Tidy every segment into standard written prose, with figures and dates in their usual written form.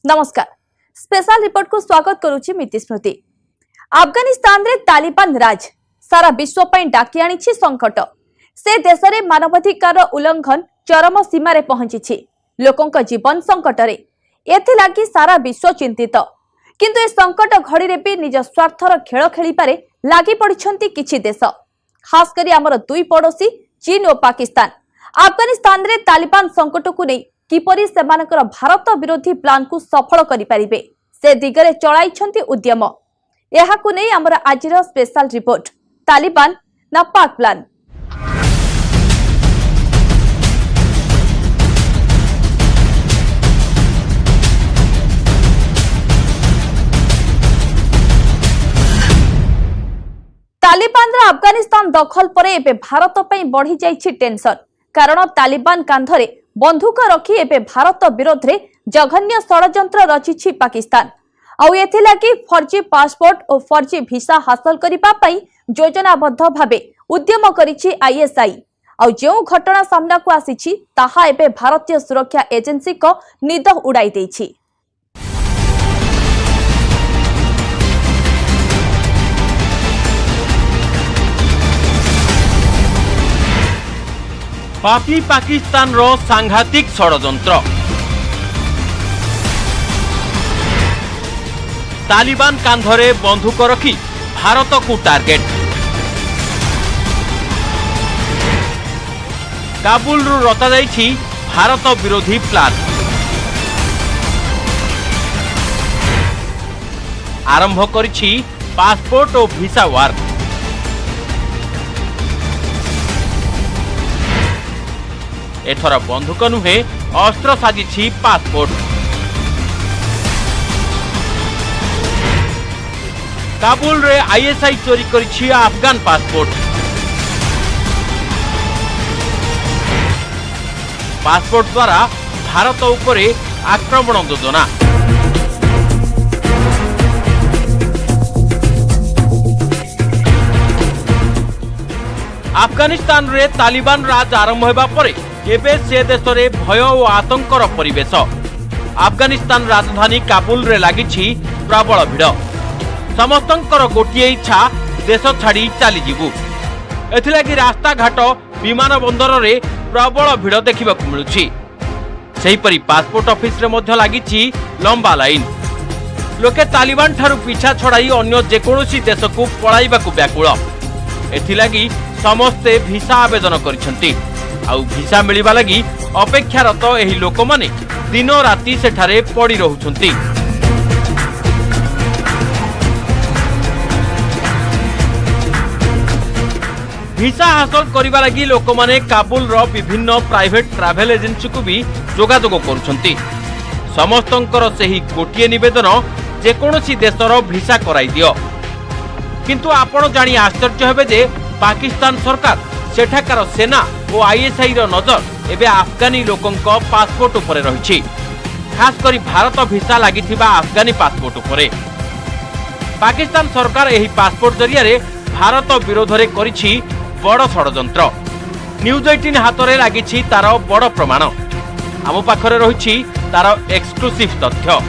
नमस्कार special report को स्वागत करुछि मिति स्मृति। अफगानिस्तान रे तालिबान राज सारा विश्व पई डाकी आनिछि संकट। से देश रे मानवाधिकार उल्लंघन चरम सीमा रे पहुंचिछि। लोकंक जीवन संकट रे एथि लागि सारा विश्व चिंतित। किंतु ए संकट घड़ी रे भी निज स्वार्थर खेल खेली पारे लागि पड़िछंती किछि देश, खास करी हमर दुई पड़ोसी चीन और पाकिस्तान। अफगानिस्तान रे तालिबान संकट को नहीं किपरि सेमानकर भारत विरोधी प्लान को सफल करि परिबे से दिगरे चलाइछंती उद्यम। एहाकु नै हमर आजिर स्पेशल रिपोर्ट तालिबान ना पाक प्लान। तालिबान रा अफगानिस्तान दखल परे एबे भारत पई बढ़ी जाइछि टेंशन। कारण तालिबान कांधरे बंधुक रखी एबे भारत विरोध रे जघन्य षडयंत्र रचिछि पाकिस्तान। आउ एथिलागि फर्जी पासपोर्ट और फर्जी भिसा हासिल करिबा पई योजनाबद्ध भाबे उद्यम करिछि आईएसआई। आउ जो घटना सामना को आसीछि ताहा एबे भारतीय सुरक्षा एजेंसी को निद उड़ाई दैछि। पापी पाकिस्तान रो सांघातिक षडयंत्र। तालिबान कांधरे बंधुक रखी भारत को टार्गेट। काबुल रु रचा जाइछि भारत विरोधी प्लान। आरंभ करिछि पासपोर्ट और भिसा वार। एथर बंधुक नुहे अस्त्र साजिछि पासपोर्ट। काबुल रे आईएसआई चोरी करिछि अफगान पासपोर्ट। पासपोर्ट द्वारा भारत उपरे आक्रमण योजना। अफगानिस्तान रे तालिबान राज आरंभ होबा परे एबे से देश रे भय और आतंकर परिवेश। अफगानिस्तान राजधानी काबुल रे लागिछि प्रबल भिड़। समस्तंकर गोटिए इच्छा देश छाड़ी चली जीवु। एथिलागि रास्ता घाट विमान बंदर रे प्रबल भिड़ देखिबाकु मिलुछि। सेहिपरि पासपोर्ट ऑफिस रे मध्य लागिछि लंबा लाइन। लोके तालिबान ठारू पीछा छड़ाई अन्य जेकोसी देश को पळाइबाकु व्याकुल। एथिलागि समस्ते भिसा आवेदन करिसंती। आउ भिसा मिलिबा लागि अपेक्षारत एही लोक माने दिन राति सेठारे पड़ी रहुछंती। भिसा हासिल करिबा लागि लोक माने काबुल रो विभिन्न प्राइवेट ट्रैवल एजेंसी को भी जोगाजोग करूछंती। समस्तंकर सेही गोटिए निवेदन जे कोनोसी देशर भिसा कराई दियो। किंतु आपण जानि आश्चर्य हेबे जे पाकिस्तान सरकार सेठाकार सेना और आईएसआई रो नजर एबे अफगानी लोकंक पासपोर्ट उपरे रहिछि। खास करी भारत भिसा लागिथिबा अफगानी पासपोर्ट उपरे पाकिस्तान सरकार एही पासपोर्ट जरिया रे भारत विरोध रे करिछि बड़ षडयंत्र। न्यूज 18 हातरे लागिछि तार बड़ प्रमाण। आम पाखरे रहिछि तार एक्सक्लूसिव तथ्य।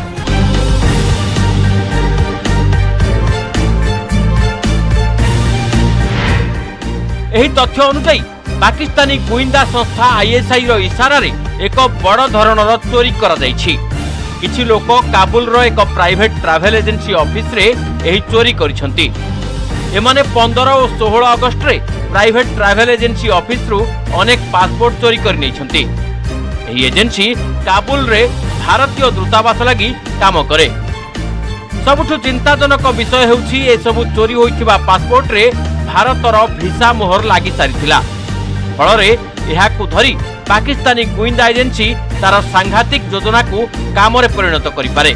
एही तथ्य अनुसार पाकिस्तानी गुइंदा संस्था आईएसआई रो इशारा रे एक बड़ धरणर चोरी करा जाइछि। किछि लोक काबुल रो एक प्राइवेट ट्रैवल एजेंसी ऑफिस रे एही चोरी करिसंती। एमाने 15 और 16 अगस्त रे प्राइवेट ट्रैवल एजेंसी ऑफिस रु अनेक पासपोर्ट चोरी कर नैछंती। एही एजेंसी काबुल रे भारतीय दूतावास लागि काम करे। सबुठु चिंताजनक विषय हेउछि ए सब चोरी होइथिबा पासपोर्ट रे भारतर भिसा मोहर लागि सारिथिला। फलरे एहाकु धरी पाकिस्तानी गुइंदा एजेंसी तार सांघातिक योजना को काम रे परिणत करि पारे।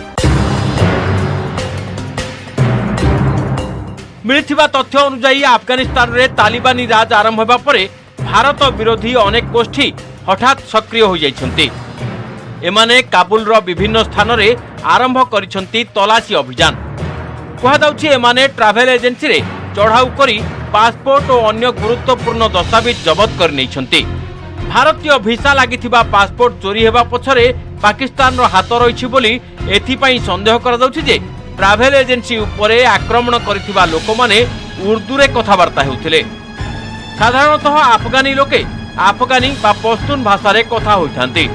मिलिथिबा तथ्य अनुसार अफगानिस्तान रे तालिबानी राज आरंभ होबा परे भारत विरोधी अनेक गोष्ठी हठात सक्रिय हो जाइछंती। एमाने काबुल रो विभिन्न स्थान रे आरंभ करिसंती तलाशी अभियान। कहा जाउछि एमाने ट्रैवल एजेंसी रे चढ़ाऊ करी पासपोर्ट और अन्य गुरुत्वपूर्ण दस्तावेज जबत कर नैछंती। भारतीय भिसा लागिथिबा पासपोर्ट चोरी हेबा पछरे पाकिस्तान रो हाथ रहिछि बोली एथिपाई संदेह कराଯାଉଛି जे ट्राभेल एजेंसी उपरे आक्रमण करथिबा लोकमाने उर्दूरे कथबार्ता हेउथिले। साधारणतः अफगानी लोके अफगानी बा पश्तून भाषारे कथा होइथांती,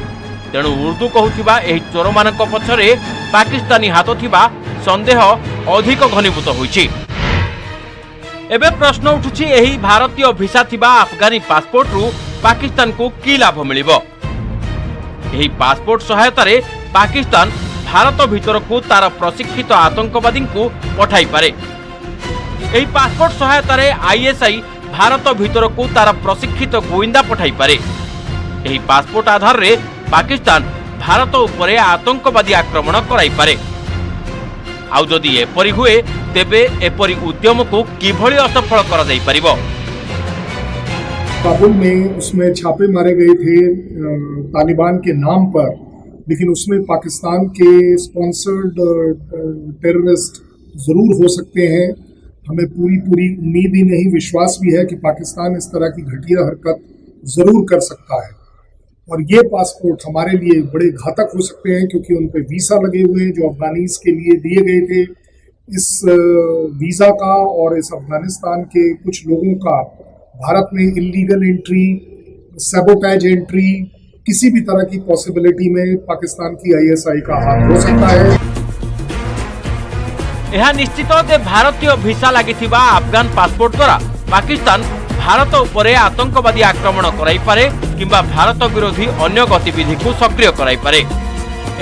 तेणु उर्दू कहूथिबा एही चोरमानक पछरे पाकिस्तानी हाथ थिबा संदेह अधिक घनीभूत होइछि। एबे प्रश्न उठुछि एही भारतीय भिसा थिबा अफगानी पासपोर्ट रु पाकिस्तान को की लाभ मिलिबो। एही पासपोर्ट सहायतारे पाकिस्तान भारत भीतर को तार प्रशिक्षित आतंकवादी को पठाई पारे। एही पासपोर्ट सहायतारे आईएसआई भारत भीतर को तार प्रशिक्षित गोइंदा पठाई पारे। एही पासपोर्ट आधार रे पाकिस्तान भारत उपरे आतंकवादी आक्रमण कराई पारे। आउ जदि एपरि हुए तेबे एपरि उद्यम को किभଳି असफल करा जाई परिबो। काबुल में उसमें छापे मारे गए थे तालिबान के नाम पर, लेकिन उसमें पाकिस्तान के स्पॉन्सर्ड टेररिस्ट जरूर हो सकते हैं। हमें पूरी उम्मीद ही नहीं, विश्वास भी है कि पाकिस्तान इस तरह की घटिया हरकत जरूर कर सकता है। और ये पासपोर्ट हमारे लिए बड़े घातक हो सकते हैं, क्योंकि उन पे वीज़ा लगे हुए हैं जो अफगानीज के लिए दिए गए थे। इस वीज़ा का और इस अफगानिस्तान के कुछ लोगों का भारत में इलीगल एंट्री, सैबोटेज एंट्री, किसी भी तरह की पॉसिबिलिटी में पाकिस्तान की आईएसआई का हाथ हो सकता है। यह निश्चित जे भारतीय भिसा लागिथिबा अफगान पासपोर्ट द्वारा पाकिस्तान भारत उपरे आतंकवादी आक्रमण कराई पारे किंबा भारत विरोधी अन्य गतिविधि को सक्रिय कराई पारे।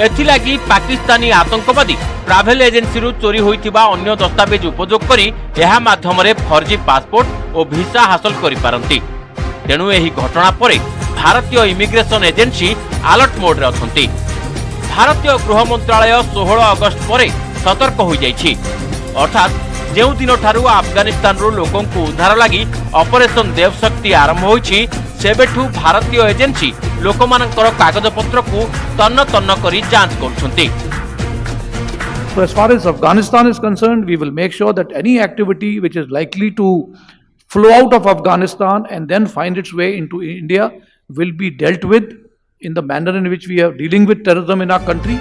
एथिलागी पाकिस्तानी आतंकवादी ट्राभेल एजेंसी रु चोरी होइथिबा अन्य दस्तावेज उपयोग करी एहा माध्यमरे फर्जी पासपोर्ट और भिसा हासिल करि पारंती। तेणु एही घटना परे भारतीय इमिग्रेशन एजेंसी अलर्ट मोड रे अछंती। भारतीय गृह मंत्रालय 16 अगस्त परे सतर्क हो जाइछि, अर्थात जेउ दिन ठारू अफगानिस्तान रो लोकों को उद्धार लगी ऑपरेशन देवशक्ति आरंभ होइछि, सेबेठू भारतीय एजेंसी लोकमानकर कागज पत्र को तन्न तन्न करी जांच करुछंती। So as far as Afghanistan is concerned, we will make sure that any activity which is likely to flow out of Afghanistan and then find its way into India will be dealt with in the manner in which we are dealing with terrorism in our country.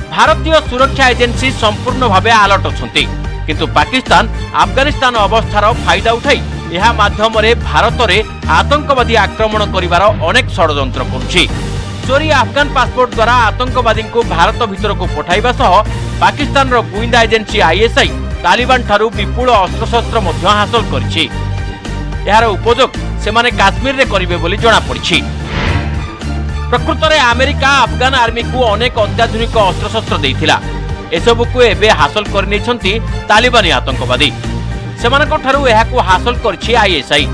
भारतीय सुरक्षा agency संपूर्ण भावे alert अछंती, किंतु पाकिस्तान अफगानिस्तान अवस्थार फायदा उठाई यह माध्यम रे भारत रे आतंकवादी आक्रमण करिवार अनेक षडयंत्र करुछि। चोरी अफगान पासपोर्ट द्वारा आतंकवादी को भारत भीतर को पठाइबा सह पाकिस्तान रो गुइंदा एजेंसी आईएसआई तालिबान ठारू विपुल अस्त्रशस्त्र मध्य हासिल करिछि। यार उपयोग सेमाने काश्मीर रे करिवे बोली जणा पड़िछि। प्रकृत में अमेरिका अफगान आर्मी को अनेक अत्याधुनिक अस्त्रशस्त्र देइथिला। एसबु को एबे हासिल करनिछंती तालिबानी आतंकवादी। सेमानक ठारू एहाकू हासिल करछि आईएसआई।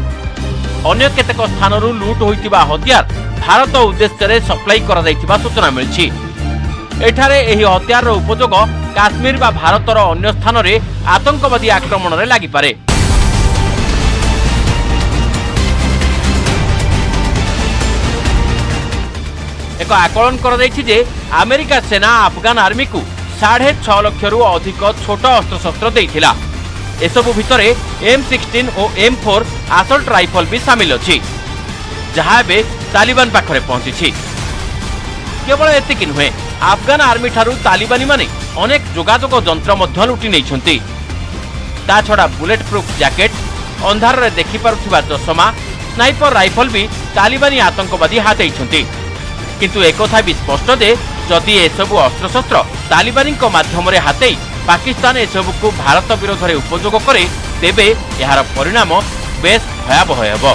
अन्य केतेक स्थानरू लूट होइतिबा हथियार भारत उद्देश्य रे सप्लाई करा जाइतिबा सूचना मिलछि। एठारे एही हथियार रो उपयोग काश्मीर बा भारतर अन्य स्थान रे आतंकवादी आक्रमण रे लागि पारे। एक आकलन कर अमेरिका सेना अफगान आर्मी को 6.5 लाख रु अधिक छोट अस्त्रशस्त्र देइथिला। एसबु भितर M16 और M4 असल्ट राइफल भी सामिल अछि, जहाँ एबे तालिबान पाखरे पहुंची। केवल एतिक नुहे, अफगान आर्मी ठारू तालिबानी माने अनेक जोगाजोग जंत्र मध्य लुटि नेइछंती। ता छड़ा बुलेट प्रूफ जैकेट, अंधार रे देखि पारुथिबा चश्मा, स्नाइपर राइफल भी तालिबानी आतंकवादी हातेइछंती। किंतु एकथा भी स्पष्ट जे जदि एसबु अस्त्रशस्त्र तालिबानी माध्यम रे हातेई पाकिस्तान एसबु को भारत विरोध में उपयोग करे, तेबे यार परिणाम बेस भयावह हेबो।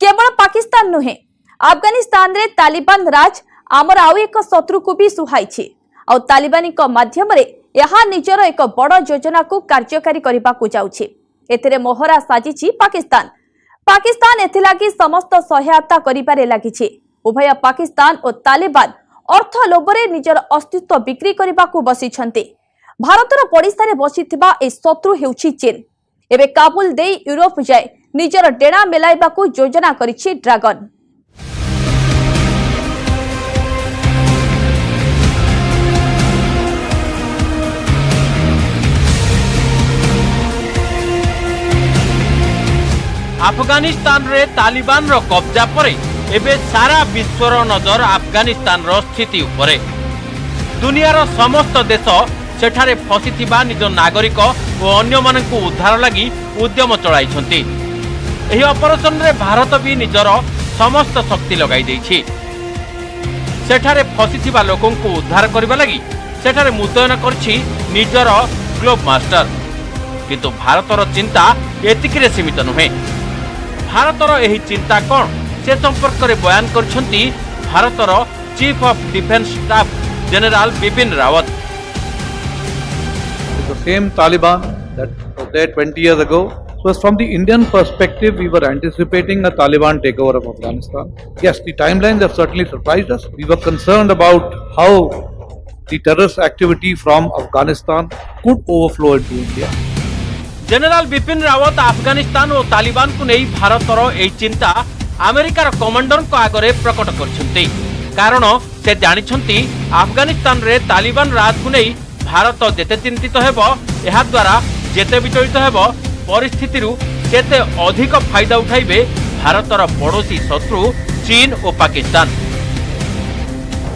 केवल पाकिस्तान नुहे, अफगानिस्तान रे तालिबान राज आमर आउ एक शत्रु को भी सुहाइछि। आ तालिबानी माध्यम रे यहा निजर एक बड़ योजना को कार्यकारी करबा को जाउछि। एथिरे मोहरा साजिछि पाकिस्तान। पाकिस्तान एथिलागी समस्त सहायता करिबारे लागिछि। उभय पाकिस्तान और तालिबान अर्थ लोभरे निजर अस्तित्व बिक्री करबा को बसिछन्ते। भारतर पड़िशारे बसिथिबा ए शत्रु हेउछि चीन। एबे काबुल देई यूरोप जाय निजर डेणा मेलाइबा को योजना करिछि ड्रैगन। आफगानिस्तान रे तालिबान रो कब्जा परे एबे सारा विश्वर नजर आफगानिस्तान रो स्थिति उपरे। दुनियार समस्त देश सेठारे फसिथिबा निज नागरिक और अन्य मानकु उद्धार लगी उद्यम चलाइछंती। एही ऑपरेशन रे भारत भी निजर समस्त शक्ति लगाई देछि। सेठारे फसिथिबा लोकंकु उद्धार करबा लगी सेठारे मुतयन करछि निजर ग्लोब मास्टर। किंतु भारतर चिंता एतिकिरे सीमित नुहे। भारतर एही चिंता कोन से संपर्क रे बयान करछंती भारतर chief of defence staff general Bipin Rawat. The same Taliban that was there 20 years ago. So from the Indian perspective, we were anticipating a Taliban takeover of Afghanistan. Yes, the timelines have certainly surprised us. We were concerned about how the terrorist activity from Afghanistan could overflow into India. General Bipin Rawat Afghanistan और तालिबान को नहीं भारतर एही चिंता अमेरिकार commander को आगरे प्रकट करछंती। कारण से जानिछंती अफगानिस्तान रे तालिबान राज को नहीं भारत जेते चिंतित हेबो एहा द्वारा जेते विचलित हेबो परिस्थिति रु सेते अधिक फायदा उठाइबे भारतर पड़ोसी शत्रु चीन और पाकिस्तान।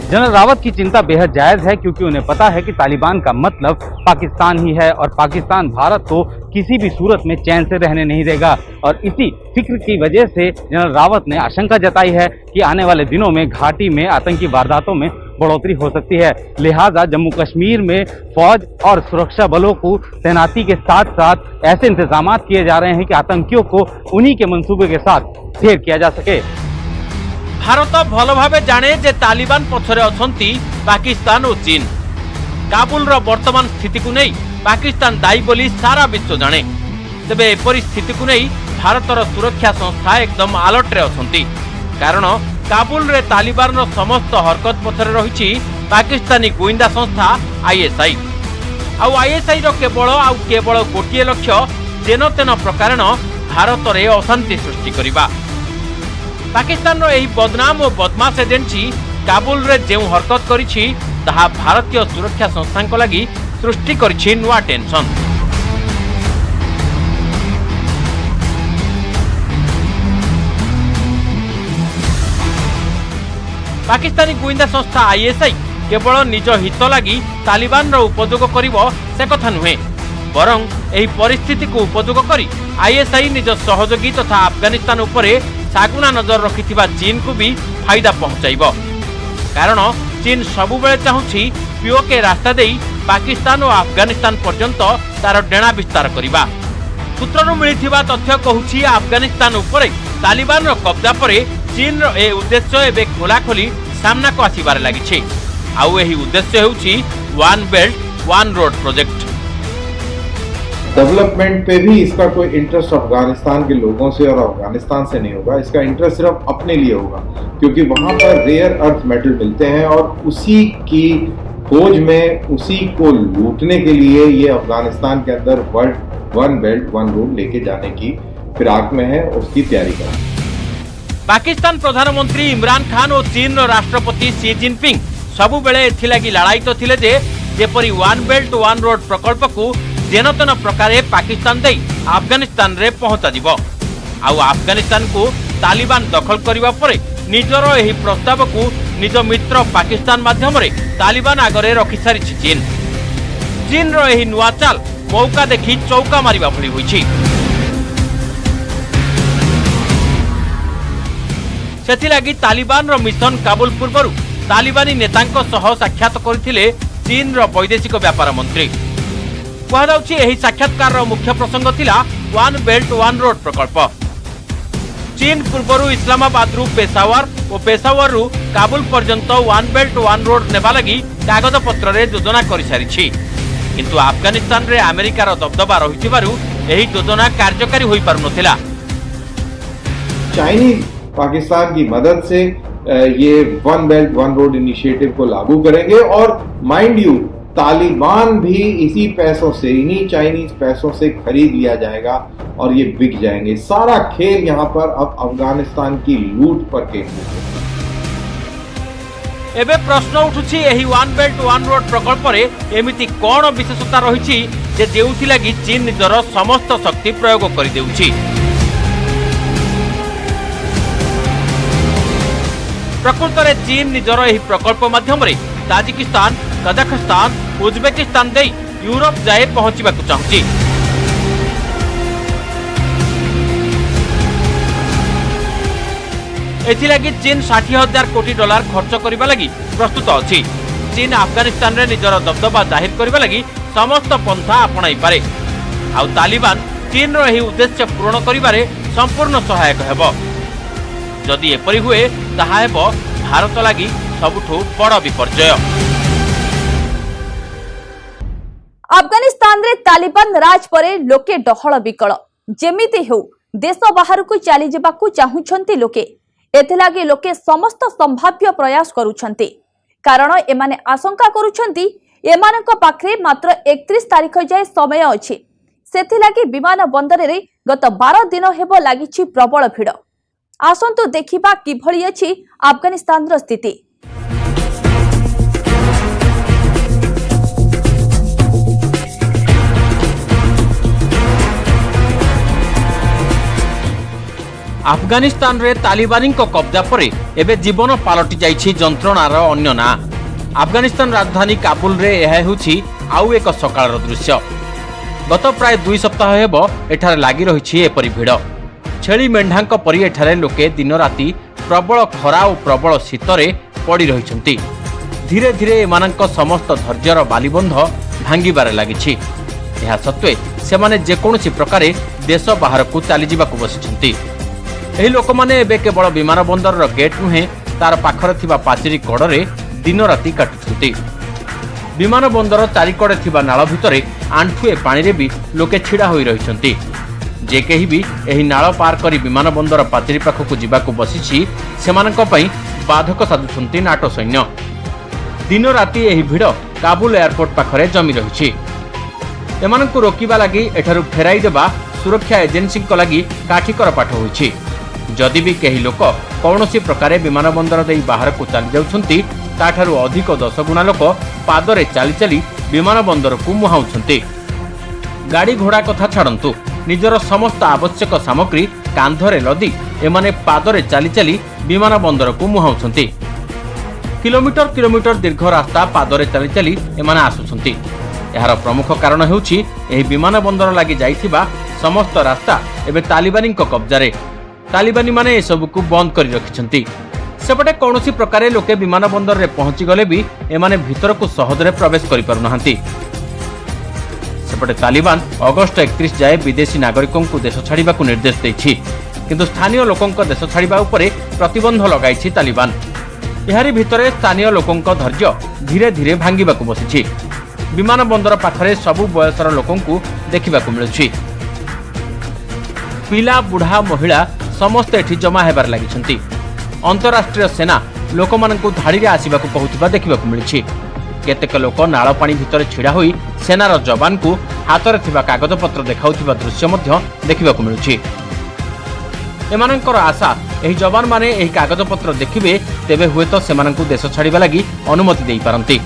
जनरल रावत की चिंता बेहद जायज है, क्योंकि उन्हें पता है कि तालिबान का मतलब पाकिस्तान ही है और पाकिस्तान भारत को किसी भी सूरत में चैन से रहने नहीं देगा। और इसी फिक्र की वजह से जनरल रावत ने आशंका जताई है कि आने वाले दिनों में घाटी में आतंकी वारदातों में बढ़ोतरी हो सकती है। लिहाजा जम्मू कश्मीर में फौज और सुरक्षा बलों को तैनाती के साथ साथ ऐसे इंतजाम किए जा रहे हैं कि आतंकियों को उन्हीं के मंसूबे के साथ ढेर किया जा सके। भारत भल भावे जाने जे तालिबान पछरे अछंती पाकिस्तान और चीन। काबुल रो वर्तमान स्थिति को नहीं पाकिस्तान दायी बोली सारा विश्व जाने। तेबे एपरि स्थिति को नहीं भारतर सुरक्षा संस्था एकदम अलर्ट रे अछंती। कारण काबुल रे तालिबान रो समस्त हरकत पछरे रहिछि पाकिस्तानी गोइंदा संस्था आईएसआई। आईएसआई रो केवल गोटिए लक्ष्य जेन तेन प्रकारण भारत रे अशांति सृष्टि करिबा। पाकिस्तान रो एही बदनाम और बदमाश एजेंसी काबुल रे जेउ हरकत करिछि ताहा भारतीय सुरक्षा संस्थान को लगी सृष्टि करिछि नुआ टेंशन। पाकिस्तानी गोइंदा संस्था आईएसआई केवल निज हित लगी तालिबान रो उपयोग करिवो से कथा नुहे, बरं एही परिस्थिति को उपयोग करी आईएसआई निज सहयोगी तथा अफगानिस्तान उपरे सागुना नजर रखिथिबा चीन को भी फायदा पहुंचाइबो। कारण चीन सबुबेले चाहुछि पीओके रास्ता देई पाकिस्तान और अफगानिस्तान पर्यंत तार डेणा विस्तार करिबा। सूत्रनु मिलिथिबा तथ्य कहूछि अफगानिस्तान उपरे तालिबान रो कब्जा परे चीन रो ए उद्देश्य एबे खोलाखोली सामना को आसीबार लागिछि। आउ एही उद्देश्य हेउछि one belt one road project. Development पे भी इसका कोई इंटरेस्ट अफगानिस्तान के लोगों से और अफगानिस्तान से नहीं होगा। इसका इंटरेस्ट सिर्फ अपने लिए होगा, क्योंकि वहां पर रेयर अर्थ मेटल मिलते हैं और उसी की खोज में उसी को लूटने के लिए ये अफगानिस्तान के अंदर वन बेल्ट वन रोड लेके जाने की फिराक में है, उसकी तैयारी कर रहा है। पाकिस्तान प्रधानमंत्री इमरान खान और चीन राष्ट्रपति शी जिनपिंग सबु बेले एथिलागी लड़ाई थिले जे जेपरी वन बेल्ट वन रोड प्रकल्प को जेन तेन प्रकार पाकिस्तान दे अफगानिस्तान रे पहुंचा दिबो। आउ अफगानिस्तान को तालिबान दखल करिबा परे निजर एही प्रस्ताव को निज मित्र पाकिस्तान माध्यम रे तालिबान आगरे रखि सारी चीन। चीन रो एही नुआ चाल मौका देखि चौका मारिबा भली होइछि। सेथिलागी तालिबान रो मिशन काबुल पूर्वरु तालिबानी नेतांको सह साक्षात करथिले चीन रो वैदेशिक व्यापार मंत्री। कहदाउछि एही साक्षात्कार रो मुख्य प्रसंग थिला वन बेल्ट वन रोड प्रकल्प। चीन पूर्वरु इस्लामाबाद रु पेशावर और पेशावर रु काबुल पर्यंत वन बेल्ट वन रोड नेबा लगी कागज पत्र रे योजना करि सारिछि। किंतु अफगानिस्तान रे अमेरिकार दबदबा रहिथिबारु एही योजना कार्यकारी होई पारु नथिला। चाइनीज पाकिस्तान की मदद से ये one belt one road initiative को लागू करेंगे और माइंड यू तालिबान भी इसी पैसों से, इन्हीं चाइनीज पैसों से खरीद लिया जाएगा और ये बिक जाएंगे। सारा खेल यहाँ पर अब अफगानिस्तान की लूट पर केंद्रित है। एबे प्रश्न उठुछि एही वन बेल्ट वन रोड प्रकल्प रे एमिति कोन विशेषता रहिछि जे देउथि लागि चीन निजर समस्त शक्ति प्रयोग करि देउछि। प्रकृत में चीन निजर यह प्रकल्प माध्यम ताजिकिस्तान, कजाखस्तान, उज्बेकिस्तान दे यूरोप जाए पहुंचवा चाहूँगी। एथिलागि चीन 60,000 कोटी डॉलर खर्च करने लगी प्रस्तुत अच्छी। चीन अफगानिस्तान रे निजर दबदबा जाहिर करने लगी समस्त पंथा आपणाई पारे। आउ तालिबान चीन रो यही उद्देश्य पूरण करिबारे संपूर्ण सहायक हेबो। जदि एपरि हुए ताहा हेबो भारत लागि सबुठु बड़ विपर्जय। अफगानिस्तान रे तालिबान राज परे लोके डहळ बिकळ जेमिति हेउ देश बाहर को चली जाबाकू चाहुछंती लोके। एथिलागी लोके समस्त संभाव्य प्रयास करुछंती, कारण एमाने आशंका करुछंती एमानक पाखरे मात्र 31 तारिख जाए समय अछि। सेथिलागी विमान बंदर रे गत 12 दिन हेबो लागिछि प्रबल भिड़। आसंतु देखिबा किभଳି अछि अफगानिस्तान रो स्थिति। अफगानिस्तान रे तालिबानी कब्जा परे एबे जीवन पालटि जाइछि जंत्रणार अन्य ना। अफगानिस्तान राजधानी काबुल रे यह होछि आउ एक सकाळर दृश्य। गत प्राय 2 सप्ताह हेबो एठारे लागि रहिछि एपरि भिड़। छेली मेंढांक परि एठारे लोके दिन राति प्रबल खरा और प्रबल शीतरे पड़ी रहिछंती। धीरे धीरे एमानंक समस्त धैर्यर बालीबंध भांगिबारे लागिछि। ଏହା ସତ୍ତ୍ୱେ ସେମାନେ ଯେକୌଣସି ପ୍ରକାରେ ଦେଶ ବାହାରକୁ ଚାଲିଯିବାକୁ ବସିଛନ୍ତି। ଏହି ଲୋକମାନେ ଏବେ କେବଳ ବିମାନ ବନ୍ଦରର ଗେଟ୍ ନୁହେଁ ତାର ପାଖରେ ଥିବା ପାଚେରୀ କଡ଼ରେ ଦିନ ରାତି କାଟୁଛନ୍ତି। ବିମାନ ବନ୍ଦର ଚାରିକଡ଼େ ଥିବା ନାଳ ଭିତରେ ଆଣ୍ଠୁଏ ପାଣିରେ ବି ଲୋକେ ଛିଡ଼ା ହୋଇ ରହିଛନ୍ତି। ଯେ କେହି ବି ଏହି ନାଳ ପାର କରି ବିମାନ ବନ୍ଦର ପାଚେରୀ ପାଖକୁ ଯିବାକୁ ବସିଛି ସେମାନଙ୍କ ପାଇଁ ବାଧକ ସାଜୁଛନ୍ତି ନାଟୋ ସୈନ୍ୟ। ଦିନ ରାତି ଏହି ଭିଡ଼ କାବୁଲ ଏୟାରପୋର୍ଟ ପାଖରେ ଜମି ରହିଛି। ଏମାନଙ୍କୁ ରୋକିବା ଲାଗି ଏଠାରୁ ଫେରାଇ ଦେବା ସୁରକ୍ଷା ଏଜେନ୍ସିଙ୍କ ଲାଗି କାଠିକର ପାଠ ହୋଇଛି। जदि भी कहीं लोक कौनसी प्रकारे विमान बंदर दे बाहर को चली जाउछंती ताठारु अधिक 10 गुणा लोक पादरे चली चली विमान बंदर को मुहाउछंती। गाड़ी घोड़ा कथा छाड़ंतु, निजर समस्त आवश्यक सामग्री कांधरे लदी एमाने पादरे चली चली विमान बंदर को मुहाउछंती। किलोमीटर किलोमीटर दीर्घ रास्ता पादरे चली चली एमाने आसुछंती। एहार प्रमुख कारण हेउछि एही विमान बंदर लागि जाइथिबा समस्त रास्ता एबे तालिबानी कब्जा रे। तालिबानी माने एसबू को बंद कर रखिछंती। सेपटे कौनसी प्रकारे लोके विमान बंदर रे पहुंची गले भी एमाने भीतर को सहजरे प्रवेश करि पारु नाहंती। सेपटे तालिबान अगस्त 31 जाए विदेशी नागरिकों को देश छाड़िबा को निर्देश दैछि, किंतु स्थानीय लोकों देश छाड़िबा उपरे प्रतिबंध लगाइछि तालिबान। एहारी भितरे स्थानीय लोकों धैर्य धीरे धीरे भांगिबा को बसिछि। विमान बंदर पाखरे सबु बयसर लोकों को देखिबा को मिलुछि। पिला बुढ़ा महिला समस्त एठी जमा हेबार लागिछंती। अंतरराष्ट्रीय सेना लोकमानंकु धाड़ीरे आसिबाकु कहुथिबा देखिबाकु मिलिछि। केतेक लोक नाळ पानी भितरे छिड़ा होई सेनार जवान को हातरे थिबा कागजपत्र देखाउथिबा दृश्य मध्य देखिबाकु मिलुछि। एमानंकर आशा एही जवान माने एही कागजपत्र देखिबे तेबे हुए तो सेमानंकु देश छाड़िबा लागि अनुमति देई पारंती।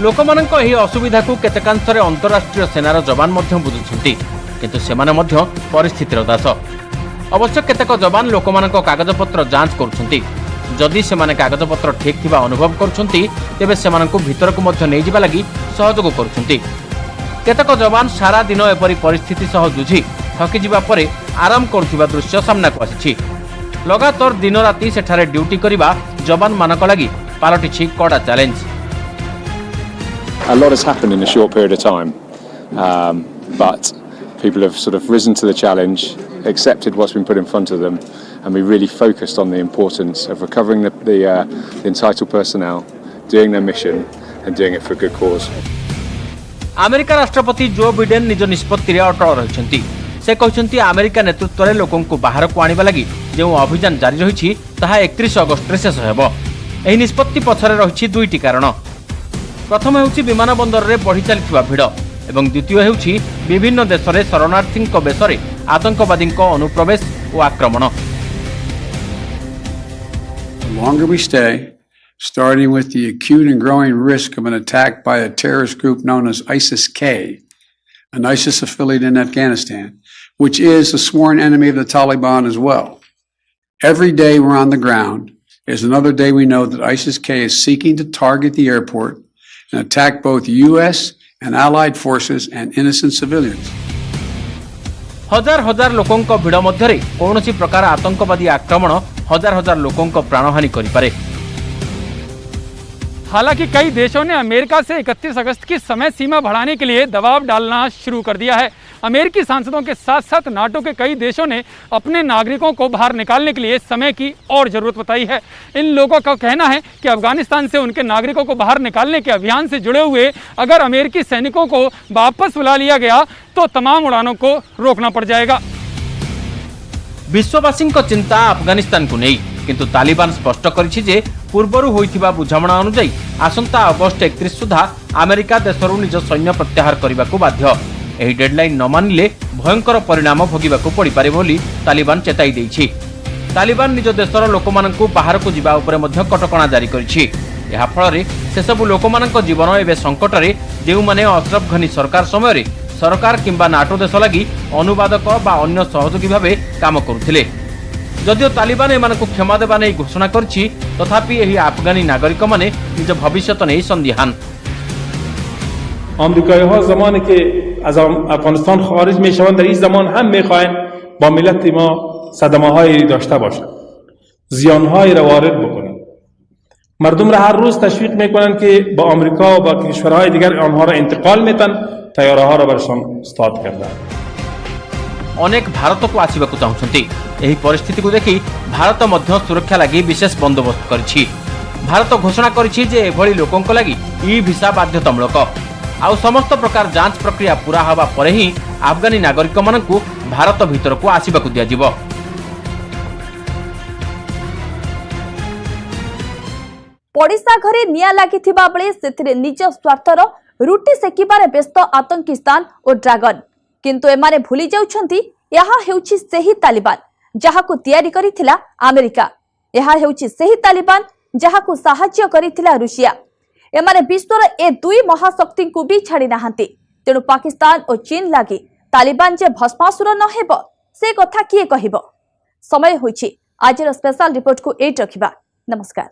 लोकमानंक एही असुविधा को केतेकांशरे अंतरराष्ट्रीय सेनार जवान मध्य बुझुछंती, किंतु सेमाने मध्य परिस्थितिर दास। अवश्य केतेक जवान लोकमानक कागजपत्र जांच करुछंती। जदि सेमाने कागजपत्र ठीक थिबा अनुभव करुछंती तेबे सेमानकु भितरकु मध्य नै जिबा लागि सहयोग करुछंती। केतेक जवान सारा दिन एपरि परिस्थिति सह जुझी थकी जिबा परे आराम करुथिबा दृश्य सामना को आसिछि। लगातार दिन राति सेठारे ड्यूटी करिबा जवान मानक लागि पालटिछि कड़ा challenge. A lot has happened in a short period of time, but people have sort of risen to the challenge, accepted what's been put in front of them, and we really focused on the importance of recovering the entitled personnel, doing their mission, and doing it for a good cause. America राष्ट्रपति Joe Biden निज निष्पत्ति रे अटल रहिछंती। से कहछंती America नेतृत्व रे लोकन को बाहर को आनिबा लागि जे अभियान जारी रहिछि ताहा 31 अगस्त रे शेष हेबो। एही निष्पत्ति पछरे रहिछि दुईटी कारण। प्रथम हेउछि विमान बंदर रे बढ़ी चलिथिबा भिड़ एवं द्वितीय हेउछि विभिन्न देश रे शरणार्थी बेसरे आतंकवादी अनुप्रवेश और आक्रमण। The longer we stay, starting with the acute and growing risk of an attack by a terrorist group known as ISIS-K, an ISIS affiliate in Afghanistan, which is a sworn enemy of the Taliban as well. Every day we're on the ground, is another day we know that ISIS-K is seeking to target the airport and attack both U.S. and allied forces and innocent civilians. हजार हजार लोकों भिड़ मध्य कौन प्रकार आतंकवादी आक्रमण हजार हजार लोकों प्राणहानि करिपारे। हालांकि कई देशों ने अमेरिका से 31 अगस्त की समय सीमा बढ़ाने के लिए दबाव डालना शुरू कर दिया है। अमेरिकी सांसदों के साथ साथ नाटो के कई देशों ने अपने नागरिकों को बाहर निकालने के लिए समय की और ज़रूरत बताई है। इन लोगों का कहना है कि अफगानिस्तान से उनके नागरिकों को बाहर निकालने के अभियान से जुड़े हुए अगर अमेरिकी सैनिकों को वापस बुला लिया गया तो तमाम उड़ानों को रोकना पड़ जाएगा। विश्ववासी चिंता अफगानिस्तान को नहीं, किंतु तालिबान स्पष्ट करिछि जे पूर्वरु होइथिबा बुझामणा अनुसार आसंता अगस्ट 31 सुधा अमेरिका देशरू निज सैन्य प्रत्याहार करने को बाध्य। एही डेडलाइन न मानिले भयंकर परिणाम भोगिबाकू पड़ी पारे बोली तालिबान चेताई देइछि। तालिबान निज देशर लोकमानंकू बाहर को जिबा उपरे मध्य कटकणा जारी करिछि। एहा फଳରେ से सब लोकमानंक जीवन एबे संकटरे जेउ माने अशरफ घनी सरकार समय रे सरकार किंबा नाटो देश लागि अनुवादक बा अन्य सहयोगी भावे काम करुथिले। जदियो तालिबान एमानकू क्षमा देबा नै घोषणा करछि, तथापि एही अफगानी नागरिक माने निज भविष्यत नै संदिहान। آمریکایی ها زمانی که از افغانستان خارج می شوند در این زمان هم می خواهند با ملت ما صدمه هایی داشته باشند، زیان هایی را وارد بکنند. مردم را هر روز تشویق می کنند که با آمریکا و با کشورهای دیگر آنها را انتقال میتن، تیاره ها را برشان استاد کردند. अनेक भारत को आसवाक चाहते। एही परिस्थिति को देखि भारत मध्य सुरक्षा लगी विशेष बंदोबस्त करिछि। भारत घोषणा करिछि जे एभली लोकों लगी ई वीसा बाध्यतामूलक आउ समस्त प्रकार जांच प्रक्रिया पूरा हवा परे ही अफगानी नागरिक मानकू भारत भीतर को आसवाक दियाजिबो। पड़िशा घरे निया लागिथिबा बेले सेथिरे निज स्वार्थर रुटी सेकिबारे व्यस्त आतंकिस्तान और ड्रागन, किंतु एमाने भूली जाउछंती यहा हेउछि सेही तालिबान जहाकू तयारी करिथिला अमेरिका। यहा हेउछि सेही तालिबान जहाकू सहाय्य करिथिला रुषिया। एमाने विश्वर ए दुई महाशक्ति को भी छाड़ी नाहांती। तेणु पाकिस्तान और चीन लागी तालिबान जे भस्मासुर न हेब से कथा किए कहिब। समय होइछि आजिर स्पेशल रिपोर्ट को एट रखिबा। नमस्कार।